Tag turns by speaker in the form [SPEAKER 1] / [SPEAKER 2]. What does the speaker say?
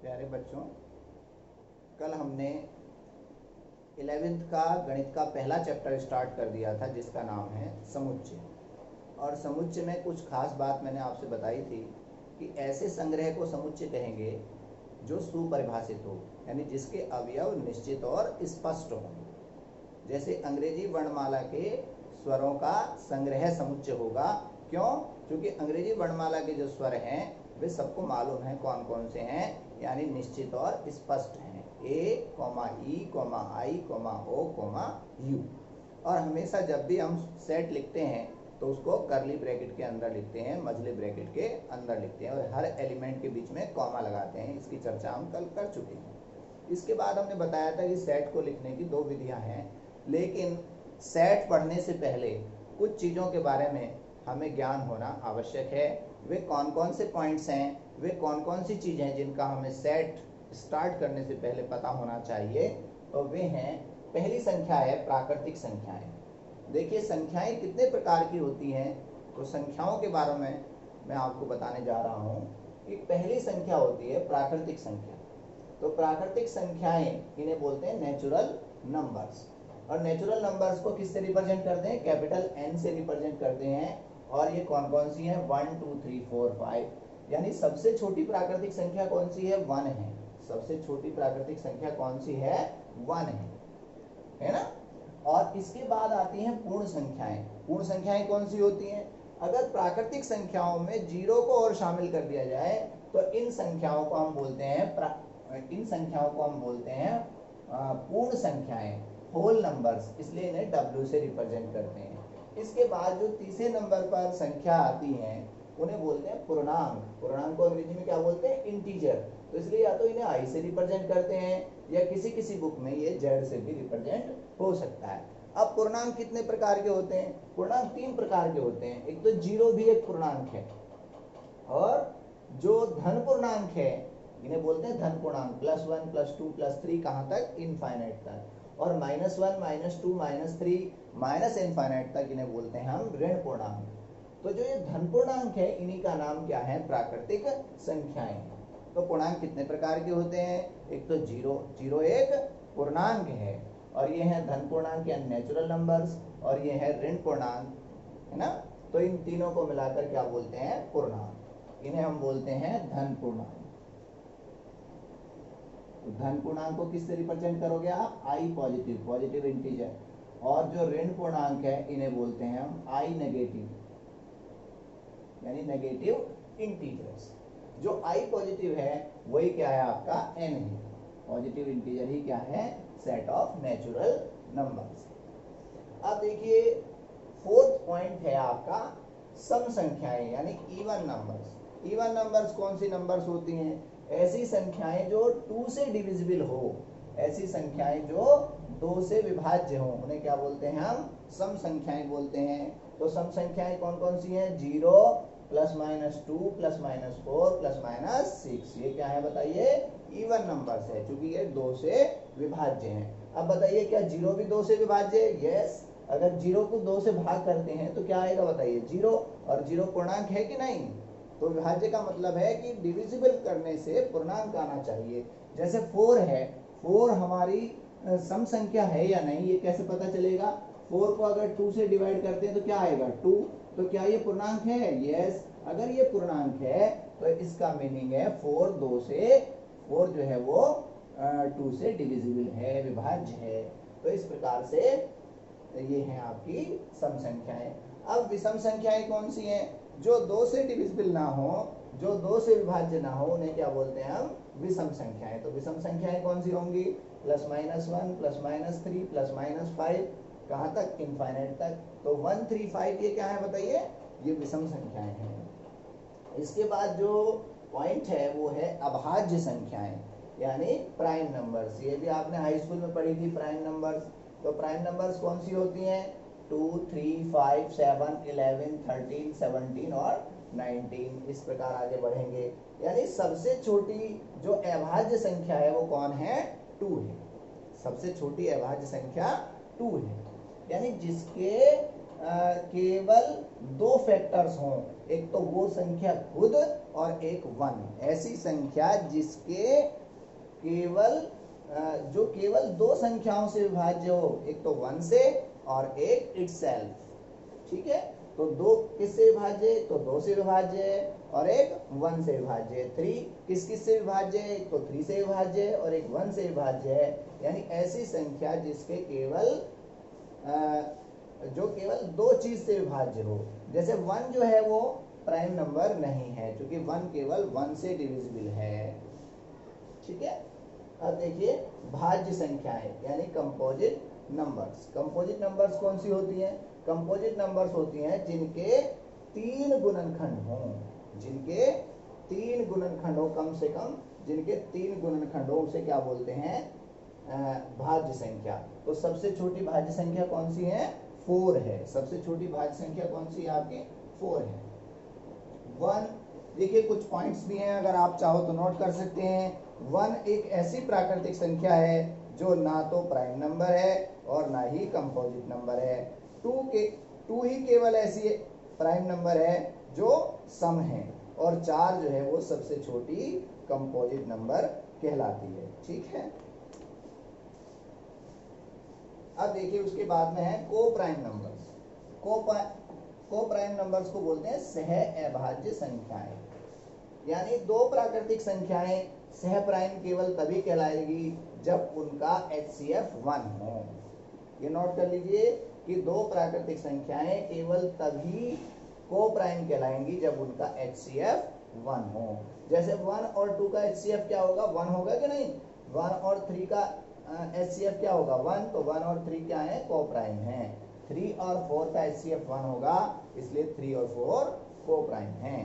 [SPEAKER 1] प्यारे बच्चों, कल हमने 11th का गणित का पहला चैप्टर स्टार्ट कर दिया था जिसका नाम है समुच्चय। और समुच्चय में कुछ खास बात मैंने आपसे बताई थी कि ऐसे संग्रह को समुच्चय कहेंगे जो सुपरिभाषित हो, यानी जिसके अवयव निश्चित और स्पष्ट हो। जैसे अंग्रेजी वर्णमाला के स्वरों का संग्रह समुच्चय होगा। क्यों? क्योंकि अंग्रेजी वर्णमाला के जो स्वर हैं वे सबको मालूम है कौन कौन से हैं, यानी निश्चित और स्पष्ट हैं। ए, ई, आई, ओ, यू। और हमेशा जब भी हम सेट लिखते हैं तो उसको करली ब्रैकेट के अंदर लिखते हैं, मझले ब्रैकेट के अंदर लिखते हैं और हर एलिमेंट के बीच में कॉमा लगाते हैं। इसकी चर्चा हम कल कर चुके हैं। इसके बाद हमने बताया था कि सेट को लिखने की दो विधियां हैं, लेकिन सेट पढ़ने से पहले कुछ चीज़ों के बारे में हमें ज्ञान होना आवश्यक है। वे कौन कौन से पॉइंट्स हैं, वे कौन कौन सी चीज़ें हैं जिनका हमें सेट स्टार्ट करने से पहले पता होना चाहिए। तो वे हैं, पहली संख्या है प्राकृतिक संख्याएं। देखिए संख्याएं कितने प्रकार की होती हैं, तो संख्याओं के बारे में मैं आपको बताने जा रहा हूँ कि पहली संख्या होती है प्राकृतिक संख्या। तो प्राकृतिक संख्याएं इन्हें बोलते हैं नेचुरल नंबर्स। और नेचुरल नंबर्स को किससे रिप्रेजेंट करते हैं? कैपिटल एन से रिप्रेजेंट करते हैं। और ये कौन कौन सी हैं? 1 2 3 4 5। यानी सबसे छोटी प्राकृतिक संख्या कौन सी है? 1 है। सबसे छोटी प्राकृतिक संख्या कौन सी है? 1 है ना। और इसके बाद आती हैं पूर्ण संख्याएं। पूर्ण संख्याएं कौन सी होती हैं? अगर प्राकृतिक संख्याओं में जीरो को और शामिल कर दिया जाए तो इन संख्याओं को हम बोलते हैं पूर्ण संख्याएं, होल नंबर्स, इसलिए इन्हें W से रिप्रेजेंट करते हैं। इसके बाद जो तीसरे नंबर पर संख्या आती है उन्हें बोलते हैं पूर्णांक। पूर्णांक को अंग्रेजी में क्या बोलते हैं? इंटीजर। तो इसलिए या तो इन्हें I से रिप्रेजेंट करते हैं या किसी किसी बुक में ये Z से भी रिप्रेजेंट हो सकता है। अब पूर्णांक कितने प्रकार के होते हैं? पूर्णांक 3 प्रकार के होते हैं। एक तो जीरो भी एक पूर्णांक है, और जो धन पूर्णांक है इन्हें बोलते हैं धन पूर्णांक। +1 +2 +3 कहाँ तक? इनफाइनाइट तक। और -1 -2 -3 इनफाइनाइट तक इन्हें बोलते हैं हम ऋण पूर्णांक। तो जो ये धन पूर्णांक है इन्हीं का नाम क्या है? प्राकृतिक संख्याएं। तो पूर्णांक कितने प्रकार के होते हैं? एक तो जीरो एक पूर्णांक है, और ये है धन पूर्णांक या नेचुरल नंबर्स, और ये है ऋण पूर्णांक, है ना। तो इन तीनों को मिलाकर क्या बोलते हैं? पूर्णांक। इन्हें हम बोलते हैं धन पूर्णांक। तो धन पूर्णांक को किससे रिप्रेजेंट करोगे आप? I positive integer. और जो ऋण पूर्णांक है इन्हें बोलते हैं हम I नेगेटिव, यानी नेगेटिव इंटीजर्स। जो I पॉजिटिव है वही क्या है? आपका N है। पॉजिटिव इंटीजर ही क्या है? Set of natural numbers. अब देखिए फोर्थ पॉइंट है आपका सम संख्याएं, यानी इवन नंबर्स। इवन नंबर्स कौन सी नंबर्स होती हैं? ऐसी संख्याएं जो 2 से डिविजिबल हो, ऐसी संख्याएं जो 2 से विभाज्य हो, उन्हें क्या बोलते हैं? हम सम संख्याएं बोलते हैं। तो सम संख्याएं कौन कौन सी हैं? 0 +-2 +-4 +-6। ये क्या है बताइए? इवन नंबर्स है, क्योंकि ये 2 से विभाज्य हैं। अब बताइए क्या 0 भी 2 से विभाज्य है? यस। अगर 0 को 2 से भाग करते हैं तो क्या आएगा बताइए? 0। और 0 पूर्णांक है कि नहीं? तो विभाज्य का मतलब है कि डिविजिबल करने से पूर्णांक आना चाहिए। जैसे 4 है, 4 हमारी सम संख्या है या नहीं, ये कैसे पता चलेगा? 4 को अगर 2 से डिवाइड करते हैं तो क्या आएगा? 2। तो क्या ये पूर्णांक है? यस। अगर ये पूर्णांक है तो इसका मीनिंग है 4 जो है वो 2 से डिविजिबल है, विभाज्य है। तो इस प्रकार से ये हैं आपकी सम संख्याएं। अब विषम संख्याएं कौन सी हैं? जो 2 से डिविजिबल ना हो, जो 2 से विभाज्य ना हो, उन्हें क्या बोलते हैं हम? विषम संख्याएं। तो विषम संख्याएं कौन सी होंगी? +-1 +-3 +-5, कहाँ तक? इनफाइनाइट तक। तो 1 3 5 ये क्या है बताइए? ये विषम संख्याएं हैं। इसके बाद जो पॉइंट है वो है अभाज्य संख्याएं, यानी प्राइम नंबर्स। ये भी आपने हाई स्कूल में पढ़ी थी, प्राइम नंबर्स। तो प्राइम नंबर्स कौन सी होती हैं? 2 3 5 7 11 13 17 और 19। इस प्रकार आगे बढ़ेंगे। यानी सबसे छोटी जो अभाज्य संख्या है वो कौन है? 2 है। सबसे छोटी अभाज्य संख्या 2 है, यानी जिसके केवल दो फैक्टर्स हों, एक तो वो संख्या खुद और एक 1, ऐसी संख्या जिसके केवल जो केवल दो संख्याओं से विभाज्य हो, एक तो 1 से और एक इटसेल्फ। ठीक है, तो दो किससे विभाज्य है, तो 2 से विभाज्य है और एक 1 से विभाज्य है। 3 किस किस से विभाज्य है, एक तो 3 से विभाज्य है और एक 1 से विभाज्य है। यानी ऐसी संख्या जिसके केवल जो केवल दो चीज से विभाज्य हो। जैसे 1 जो है वो प्राइम नंबर नहीं है, क्योंकि 1 केवल 1 से डिविजिबल है। ठीक है, अब देखिए भाज्य संख्याएं यानी कंपोजिट नंबर्स। कंपोजिट नंबर्स कौन सी होती हैं, कंपोजिट नंबर्स होती हैं जिनके 3 गुणनखंड हों, जिनके 3 गुणनखंड हो, कम से कम जिनके 3 गुणनखंड हो, उसे क्या बोलते हैं, भाज्य संख्या। तो सबसे छोटी भाज्य संख्या कौन सी है, 4 है। सबसे छोटी भाज्य संख्या कौन सी है आपकी, 4 है। 1, देखिए कुछ पॉइंट्स भी हैं, अगर आप चाहो तो नोट कर सकते हैं। 1 एक ऐसी प्राकृतिक संख्या है जो ना तो प्राइम नंबर है और ना ही कंपोजिट नंबर है। 2 ही केवल ऐसी प्राइम नंबर है जो सम है, और 4 जो है वो सबसे छोटी कंपोजिट नंबर कहलाती है। ठीक है, अब देखिए उसके बाद में है को प्राइम नंबर्स। को प्राइम नंबर्स को बोलते हैं सह अभाज्य संख्याएं, यानी दो प्राकृतिक संख्याएं सह प्राइम केवल तभी कहलाएगी जब उनका HCF 1 हो। ये नोट कर लीजिए कि दो प्राकृतिक संख्याएं केवल तभी को प्राइम कहलाएंगी जब उनका HCF 1 हो। जैसे 1 और 2 का HCF क्या होगा, 1 होगा कि नहीं। 1 और 3 का HCF क्या होगा, 1, तो 1 और 3 क्या है, को प्राइम है। 3 और 4 का HCF 1 होगा, इसलिए 3 और 4 को प्राइम है।